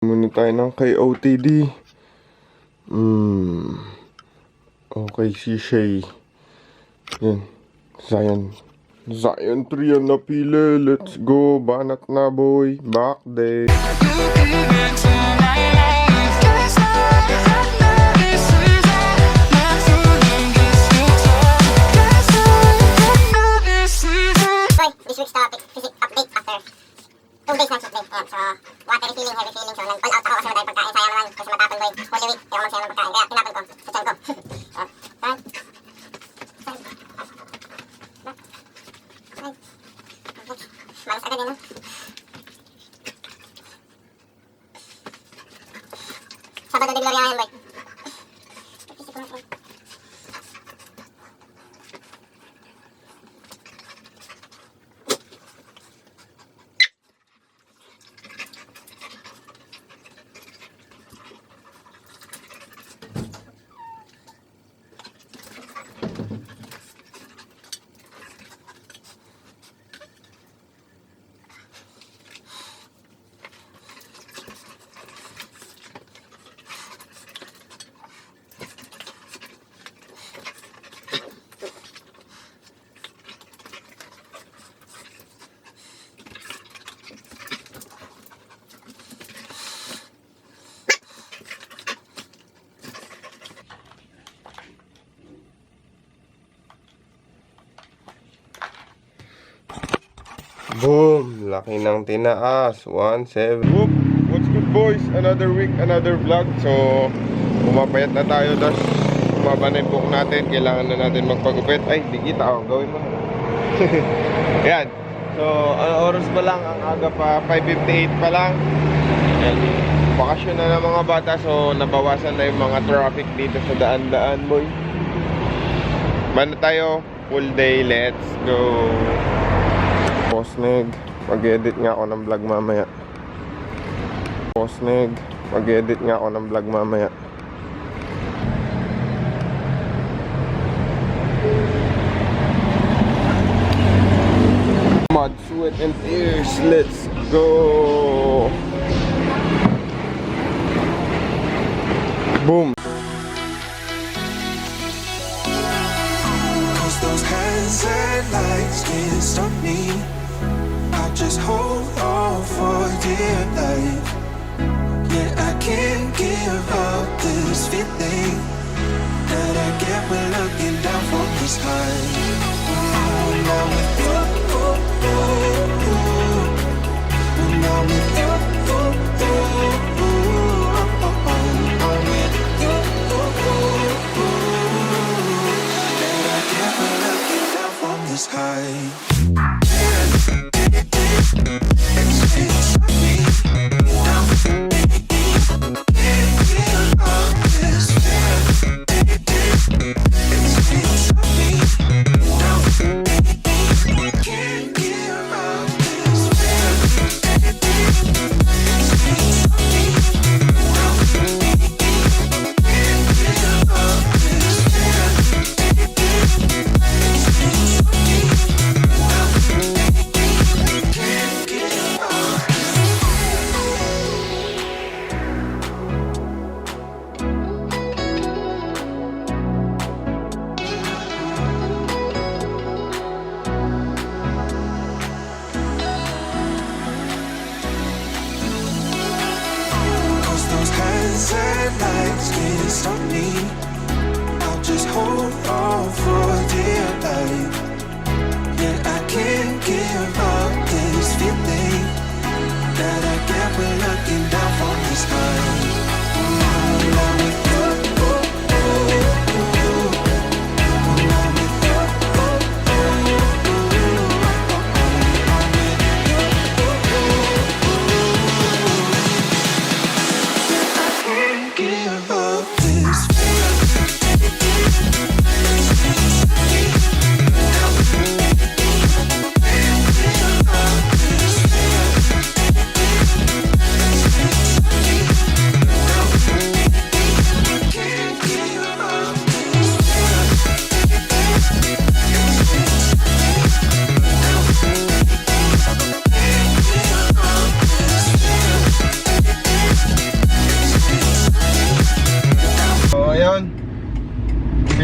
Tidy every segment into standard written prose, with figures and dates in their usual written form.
Muna tayo ng kay OTD. Okay, si Shay. Yan. Zion 3 ang napili. Let's go. Banat na, boy. Back day. This week's topic, physics update after 2 days na cheat day. Ayan, so, water refilling, heavy filling. So, nag-all out ako kasi madami pagkain. Sayang naman kasi matapon ko yung Holy Week. Kaya ako magsayang ng pagkain. Kaya tinapon ko sa tiyan ko. So, malas agad yun, no? Sabado de Gloria ngayon, boy. Boom! Laki ng tinaas. 1-7. Whoop! What's good, boys? Another week, another vlog. So, pumapayat na tayo. Das, bumaba na yung buhok natin. Kailangan na natin magpagupit. Ay, di kita. Oh, gawin mo. Yan. So, oras pa lang. Ang aga pa. 5:58 pa lang. Yan. Bakasyon na ng mga bata. So, nabawasan na yung mga traffic dito sa daan-daan, boy. Banda tayo. Full day. Let's go. Posneg, mag-edit nga ako ng vlog mamaya. Posneg, mag-edit nga ako ng vlog mamaya. Mud, sweat, and tears, let's go! Boom! Cause those hands and lights can't stop me. I just hold on for dear life. Yeah, I can't give up this feeling that I get when looking down from this high. When I'm with you, when I'm with you, I'm with you, that I get when looking down from this high. Stop me. I'll just hold on for dear life. Yeah, I can't give up this feeling that I get when looking down from the sky. When I'm with you, when I'm with you, I can't give up this feeling.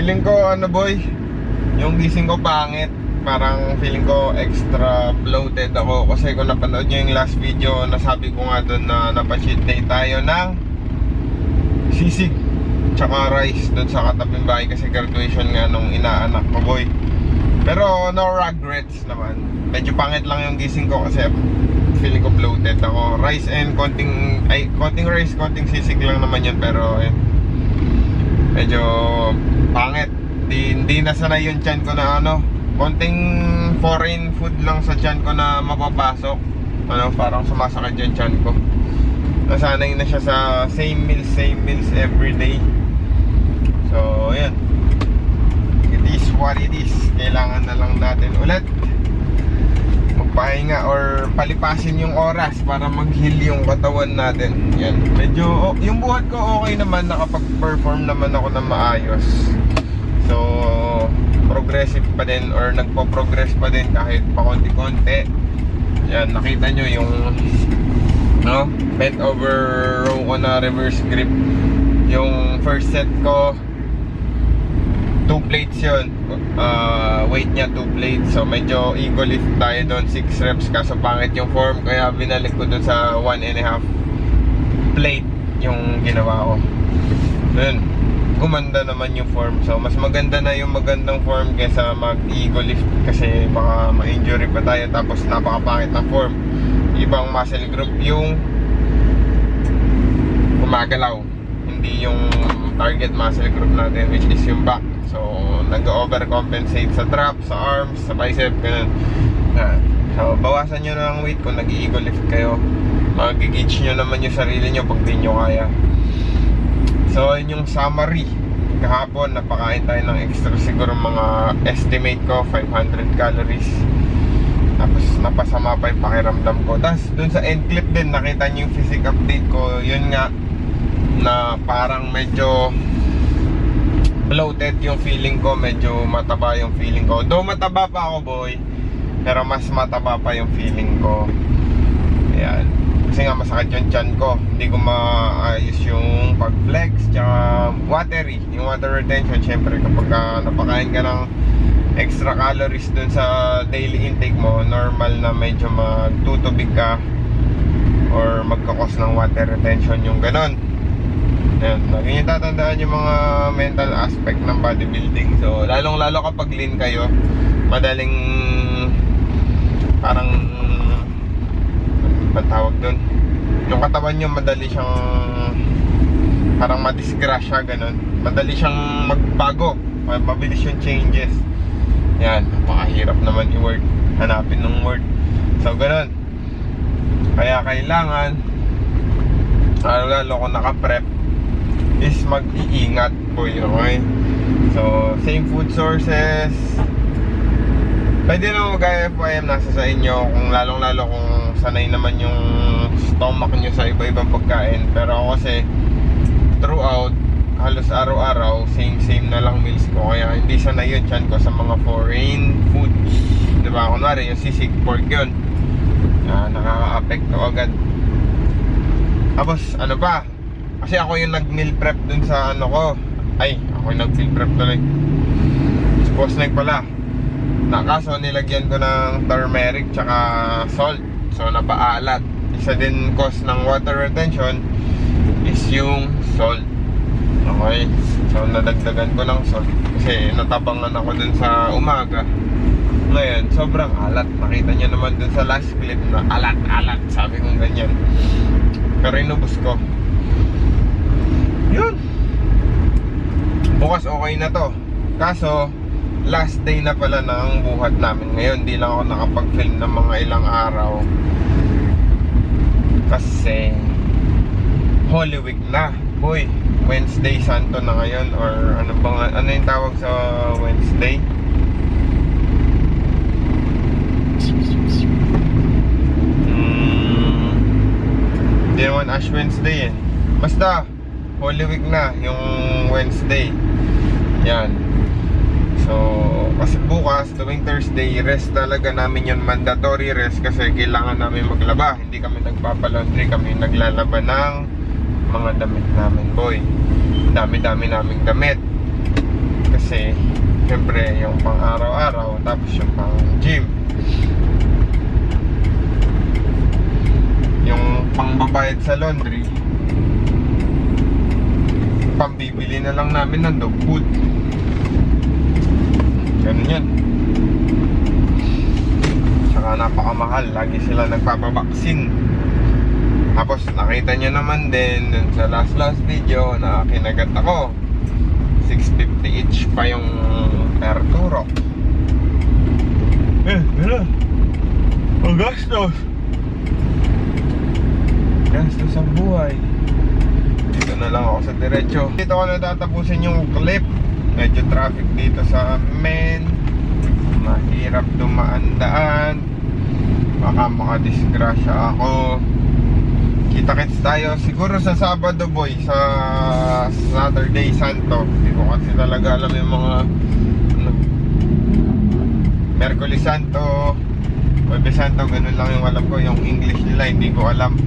Feeling ko ano boy, yung gising ko pangit. Parang feeling ko extra bloated ako. Kasi kung napanood nyo yung last video, nasabi ko nga doon na napa-cheat day tayo ng sisig tsaka rice doon sa katabing bahay. Kasi graduation nga nung inaanak ko boy. Pero no regrets naman. Medyo pangit lang yung gising ko kasi feeling ko bloated ako. Rice and konting rice, konting sisig lang naman yun. Pero medyo pangit. Hindi nasanay yung tiyan ko na ano, konting foreign food lang sa tiyan ko na mapapasok. Ano, parang sumasakit yung tiyan ko. Nasanay na siya sa same meals everyday. So yun, it is what it is. Kailangan na lang natin ulit magpahinga or palipasin yung oras para mag-heal yung katawan natin. Yan. Medyo, yung buhat ko okay naman, nakapag-perform naman ako na maayos. So, progressive pa din or nagpo-progress pa din kahit pa konti-konti. Yan, nakita nyo yung bent over row ko na reverse grip. Yung first set ko 2 plates yun, weight niya 2 plates. So medyo ego lift tayo doon, 6 reps. Kaso pangit yung form, kaya binalik ko doon sa 1.5 plate yung ginawa ko. Yun, gumanda naman yung form. So mas maganda na yung magandang form kaysa mag-ego lift. Kasi baka ma-injury pa tayo tapos napakapangit na form. Ibang muscle group yung gumagalaw, hindi yung target muscle group natin, which is yung back. So nag-overcompensate sa trap, sa arms, sa bicep, ganun. So bawasan nyo na ang weight kung nag-ego lift kayo. Mag-gauge nyo naman yung sarili nyo pag di nyo kaya. So yun yung summary. Kahapon napakain tayo ng extra, siguro mga estimate ko 500 calories. Tapos napasama pa yung pakiramdam ko. Tapos dun sa end clip din nakita nyo yung physique update ko. Yun nga, na parang medyo bloated yung feeling ko, medyo mataba yung feeling ko. Though mataba pa ako boy, pero mas mataba pa yung feeling ko. Ayan, kasi nga masakit yung tiyan ko, hindi ko maayos yung pag-flex, tsaka watery, yung water retention. Syempre kapag napakain ka ng extra calories dun sa daily intake mo, normal na medyo magtutubig ka or magkakos ng water retention yung ganon. Ayan, lagi nyo tatandaan yung mga mental aspect ng bodybuilding. So lalong lalo kapag lean kayo, madaling parang ano tawag dun, yung katawan nyo madali siyang parang madisgrasya, ganon. Madali siyang magbago, mabilis yung changes. Yan, napakahirap naman i-word, hanapin ng word. So ganon, kaya kailangan lalo kung naka-prep is mag-iingat boy, okay? So same food sources, pwede naman mag-FYM, nasa sa inyo. Kung lalong lalo kung sanay naman yung stomach nyo sa iba-ibang pagkain. Pero ako kasi throughout, halos araw-araw same na lang meals ko, kaya hindi sanay yun tiyan ko sa mga foreign foods, diba? Kunwari yung sisig, pork yun, nakaka-apekto agad. Tapos ano pa, kasi ako yung nag-meal prep dun sa ano ko. Ay, ako yung nag-meal prep tuloy. Suppose na pala. Kaso nilagyan ko ng turmeric tsaka salt. So napaalat. Isa din cause ng water retention is yung salt. Okay? So nadagdagan ko ng salt kasi natabangan ako dun sa umaga. Ngayon, sobrang alat. Nakita nyo naman dun sa last clip na alat-alat. Sabi kong ganyan. Pero inubos ko. Yun, bukas okay na to. Kaso last day na pala ng buhat namin ngayon. Di lang ako nakapag-film ng mga ilang araw kasi Holy Week na boy. Wednesday Santo na ngayon, or ano bang, ano yung tawag sa Wednesday? Hindi naman Ash Wednesday eh. Basta Holy Week na yung Wednesday. Yan. So kasi bukas, tuwing Thursday, rest talaga namin yun. Mandatory rest kasi kailangan namin maglaba. Hindi kami nagpapalaundry, kami naglalaba ng mga damit namin boy. Dami-dami naming damit. Kasi syempre yung pang araw-araw tapos yung pang gym. Yung pang babayad sa laundry, pambibili na lang namin ng dog food. Ganun yan. Saka napakamahal, lagi sila nagpapabaksin. Tapos nakita nyo naman din dun sa last video na kinagat ako, 650 each pa yung per turok. Wala. Ang gastos. Gastos ang buhay. Dito na lang ako sa diretso. Dito ko na tatapusin yung clip. Medyo traffic dito sa amin. Mahirap dumaan-daan. Baka makadisgrasya ako. Kita-kits tayo siguro sa Sabado boy. Sa Saturday Santo. Hindi ko kasi talaga alam yung mga Merkulis Santo, Huwebes Santo, ganun lang yung alam ko. Yung English nila hindi ko alam.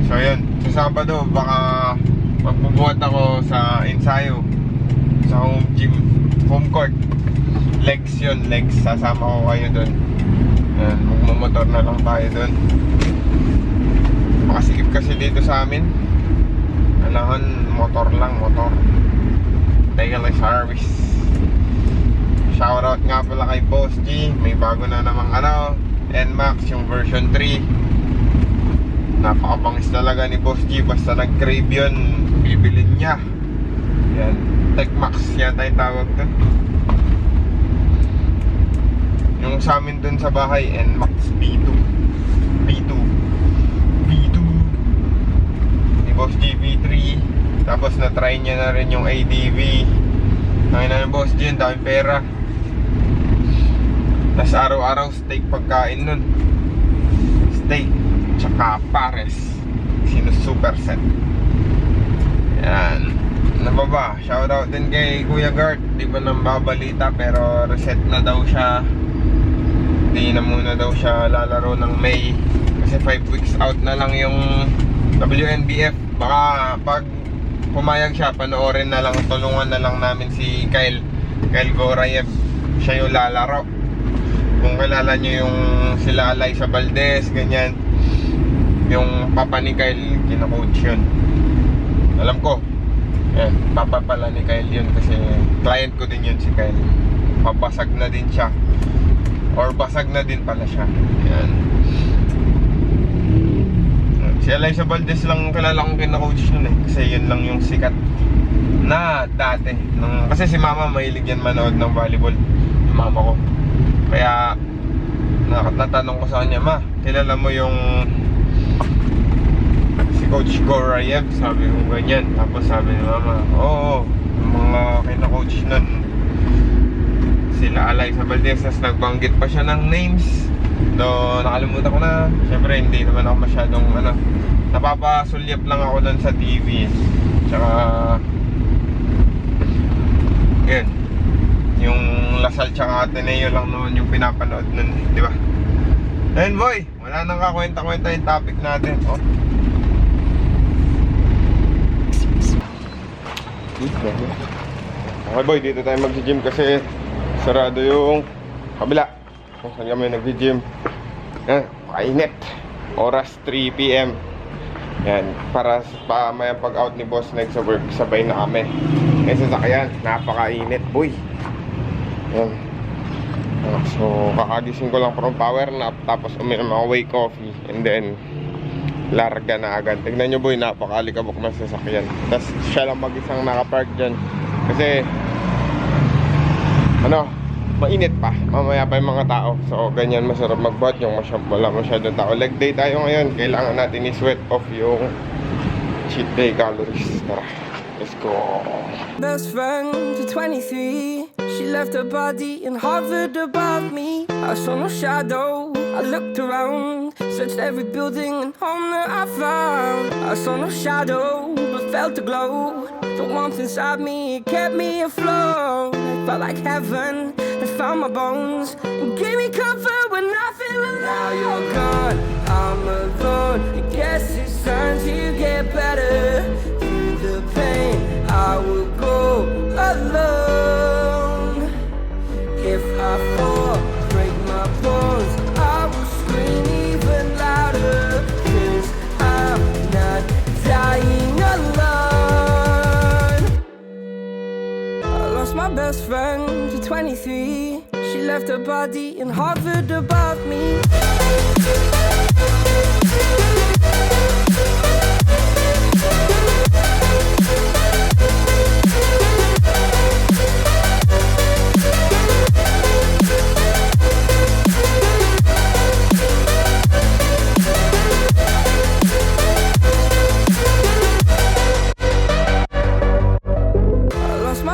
So yun, sa Sabado baka magbubuhat ako sa ensayo sa home gym, home court. Legs yun, legs. Sasama ko kayo dun. Yan, magmamotor na lang tayo dun. Makasikip kasi dito sa amin. Kailangan motor lang, motor. Daily service. Shoutout nga pala kay Boss G. May bago na namang NMAX yung version 3. Napakabangis talaga ni Boss G. Basta nag-crave yun, bibilin niya. Yan, Techmax yata yung tawag dun. Yung sa amin dun sa bahay, NMAX B2 ni Boss G V3. Tapos na-try niya na rin yung ADV. Ngayon na ng Boss G, ang daming pera. Tapos araw-araw steak pagkain nun. Steak tsaka pares, sinusuperset. Yan. Ano ba ba? Shoutout din kay Kuya Gart. Di ba nang babalita pero reset na daw siya. Di na muna daw siya lalaro ng May. Kasi 5 weeks out na lang yung WNBF. Baka pag pumayag siya, panoorin na lang, tulungan na lang namin si Kyle Gorayev. Siya yung lalaro. Kung kilala nyo yung sila Alaysa Valdez, ganyan. Yung papa ni Kyle, kina-coach yun. Alam ko. Yan, papa pala ni Kyle yun kasi client ko din yun si Kyle. Papasag na din siya. Or basag na din pala siya. Yan. Si Alaysa Valdez lang kilala kong kina-coach nun eh. Kasi yun lang yung sikat na dati. Kasi si mama mahilig yan manood ng volleyball. Mama ko. Kaya natanong ko sa kanya, ma, kilala mo yung si Coach Gorayev? Sabi ko ganyan. Tapos sabi ni mama, oo, yung mga kina-coach nun sila Alaysa Valdez. Tapos nagbanggit pa siya ng names. Do, nakalimutan ko na. Siyempre hindi naman ako masyadong napapasulyap lang ako dun sa TV. Tsaka yun, yung Lasal tsaka Ateneo lang naman yung pinapanood nun, di ba? Ayun boy, wala nang kakwenta-kwenta yung topic natin. Oh. Okay boy, dito tayo mag-gym kasi sarado yung kabila. Saan kami nag-gym? Kainit. Oras 3 PM. Yan, para may pag-out ni Boss Neg sa work, sabay na kami. Kasi sasakyan, napakainit boy. Yan. So, kakagising ko lang from power nap. Tapos uminom ako whey coffee. And then, larga na agad. Tignan nyo boy, napakalikabok na sasakyan. Tapos siya lang mag-isang nakapark dyan. Kasi, mainit pa. Mamaya pa yung mga tao. So, ganyan masarap mag-bot yung wala masyadong tao. Leg day tayo ngayon. Kailangan natin i-sweat off yung cheat day calories. Tara, let's go. Best friend to 23. She left her body and hovered above me. I saw no shadow. I looked around, searched every building and home that I found. I saw no shadow, but felt a glow. The warmth inside me, it kept me afloat. It felt like heaven. It found my bones and gave me comfort when I feel alone. Now you're gone, I'm alone. I guess it's time to get better. Through the pain, I will go alone. best friend to 23. She left her body in Harvard above me.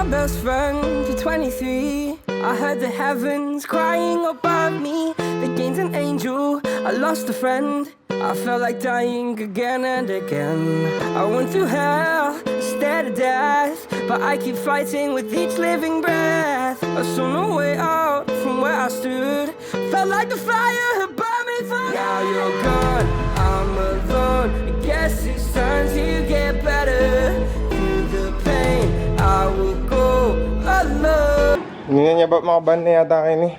Best friend to 23. I heard the heavens crying above me. The gain's an angel, I lost a friend. I felt like dying again and again. I went through hell, stared at death, but I keep fighting with each living breath. I saw no way out from where I stood. Felt like the fire had burned me through. Now you're gone, I'm alone. I guess it's time to get better. Through the pain, I will go alone. Hindi na niya ba makaban na yata kayo ni?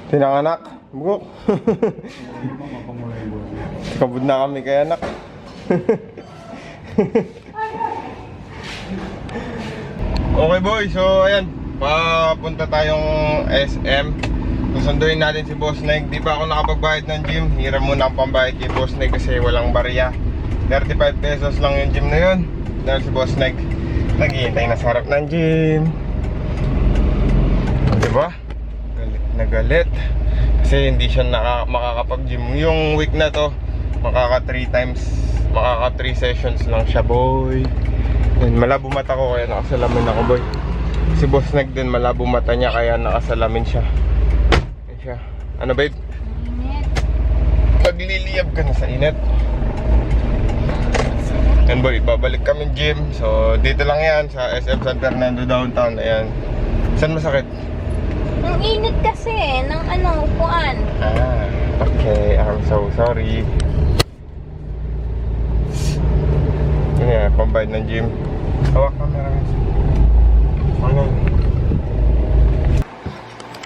Tinanganak? Bugok. Kabud na kami kaya anak. Okay boy, so ayan. Papunta tayong SM. Susunduin natin si Boss Neg. Di pa ako nakapagbayad ng gym. Hiram muna ang pambayad kay Boss Neg kasi walang barya. 35 pesos lang yung gym na yun. Dahil si Boss Neg naghihintay na sa harap ng gym. Diba? Galit na galit. Kasi hindi siya makakapag-gym. Yung week na to, makaka 3 sessions lang siya, boy. And malabo mata ko kaya nakasalamin ako, boy. Si Boss Neg din, malabo mata niya kaya nakasalamin siya. Ayan siya. Ano, babe? Init. Pagliliyab ka na sa init. And boy, babalik kami gym. So, dito lang yan sa SM San Fernando downtown. Ayan. Saan masakit? Ang init kasi ng upuan. Ah, okay. I'm so sorry. Yun yan, pambayad ng gym. Hawak camera. Ano?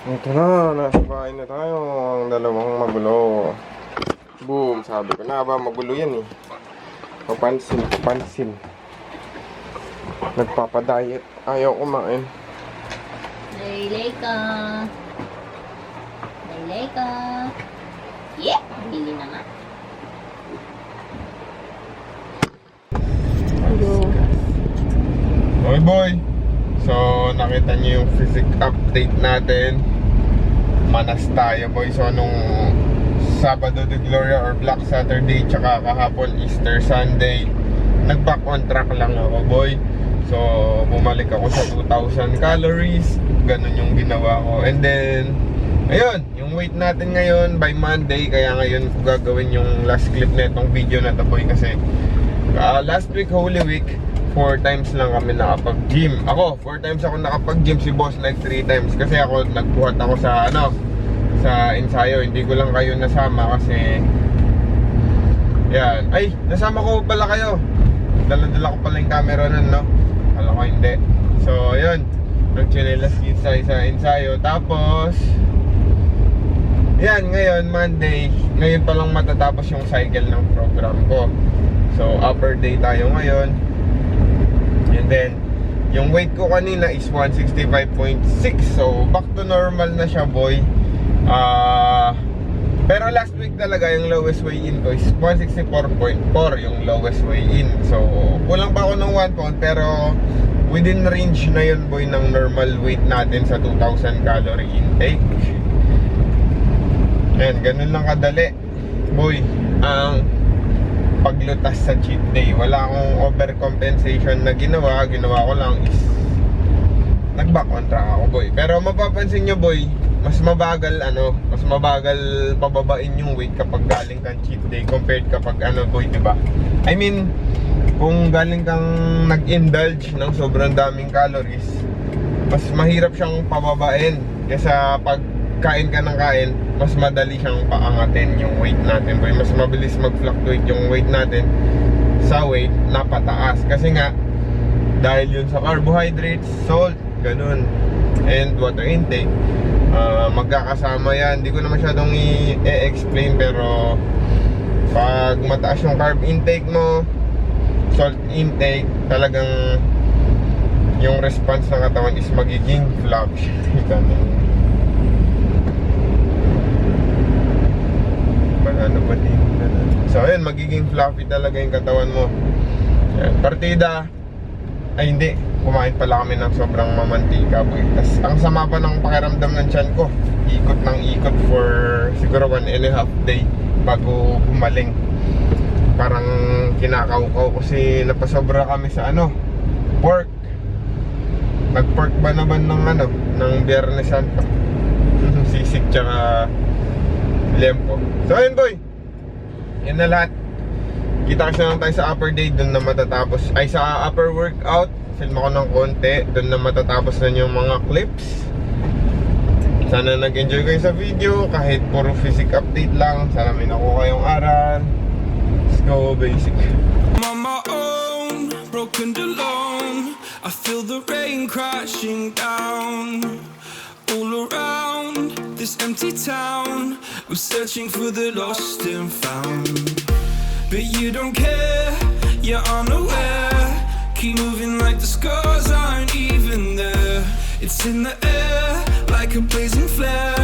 Ito na, nasa bahay na tayo. Ang dalawang magulo. Boom, sabi ko na ba, magulo yan eh. Papansin. Nagpapadiet. Ayaw kumain. Laylay ka. Yeah! Bili na nga. Okay boy. So, nakita niyo yung physics update natin. Manas tayo boy. So, nung Sabado de Gloria or Black Saturday tsaka kahapon Easter Sunday, nag-back on track lang ako, boy. So, bumalik ako sa 2,000 calories. Ganun yung ginawa ko. And then, ayun, yung weight natin ngayon by Monday. Kaya ngayon ko gagawin yung last clip na itong video na to, boy. Kasi last week, Holy Week, 4 times lang kami nakapag-gym. Ako, 4 times ako nakapag-gym. Si Boss like 3 times. Kasi ako, nagbuhat ako sa sa ensayo. Hindi ko lang kayo nasama kasi yan. Ay, nasama ko pala kayo. Dala-dala ko pala yung camera nun, no? Alam ko hindi. So, yun. Nag-chinelas sa ensayo. Tapos yan, ngayon, Monday. Ngayon pa lang matatapos yung cycle ng program ko. So, upper day tayo ngayon. And then, yung weight ko kanina is 165.6. So, back to normal na siya, boy. Pero last week talaga yung lowest weigh-in ko is 164.4 yung lowest weigh-in. So, kulang pa ako ng 1 pound pero within range na yun, boy, ng normal weight natin sa 2,000 calorie intake. And ganun lang kadali, boy, ang paglutas sa cheat day. Wala akong overcompensation na ginawa ko lang is nag-back on track ako, boy. Pero mapapansin nyo, boy, mas mabagal pababain yung weight kapag galing kang cheat day compared kapag boy, diba? I mean, kung galing kang nag-indulge ng sobrang daming calories, mas mahirap siyang pababain kaysa pag kain ka ng kain, mas madali siyang paangatin yung weight natin, boy. Mas mabilis mag-fluctuate yung weight natin sa weight na pataas kasi nga dahil yun sa carbohydrates, salt, ganun, and water intake. Magkakasama yan. Hindi ko na masyadong i-explain pero pag mataas yung carb intake mo, salt intake, talagang yung response ng katawan is magiging floppy. Ano ba din? So ayun, magiging fluffy talaga yung katawan mo. Yan. Partida ay hindi, kumain pala kami ng sobrang mamantika, boy. Tas ang sama pa ng pakiramdam ng tiyan ko. Ikot ng ikot for siguro 1.5 day bago bumaling. Parang kinakaukaw kasi napasobra kami sa pork. Nag-pork ba naman ng Biyernes Santo? Sisig tsaka lempo. So ayun, boy, yan na lahat. Kita kasi lang tayo sa upper day. Doon na matatapos, ay sa upper workout, film ako ng konti. Doon na matatapos na yung mga clips. Sana nag-enjoy kayo sa video. Kahit puro physic update lang, sana may nakuha kayong aral. Let's go basic. I'm on my own, broken and alone. I feel the rain crashing down all around this empty town. I'm searching for the lost and found, but you don't care, you're unaware. Keep moving like the scars aren't even there. It's in the air like a blazing flare.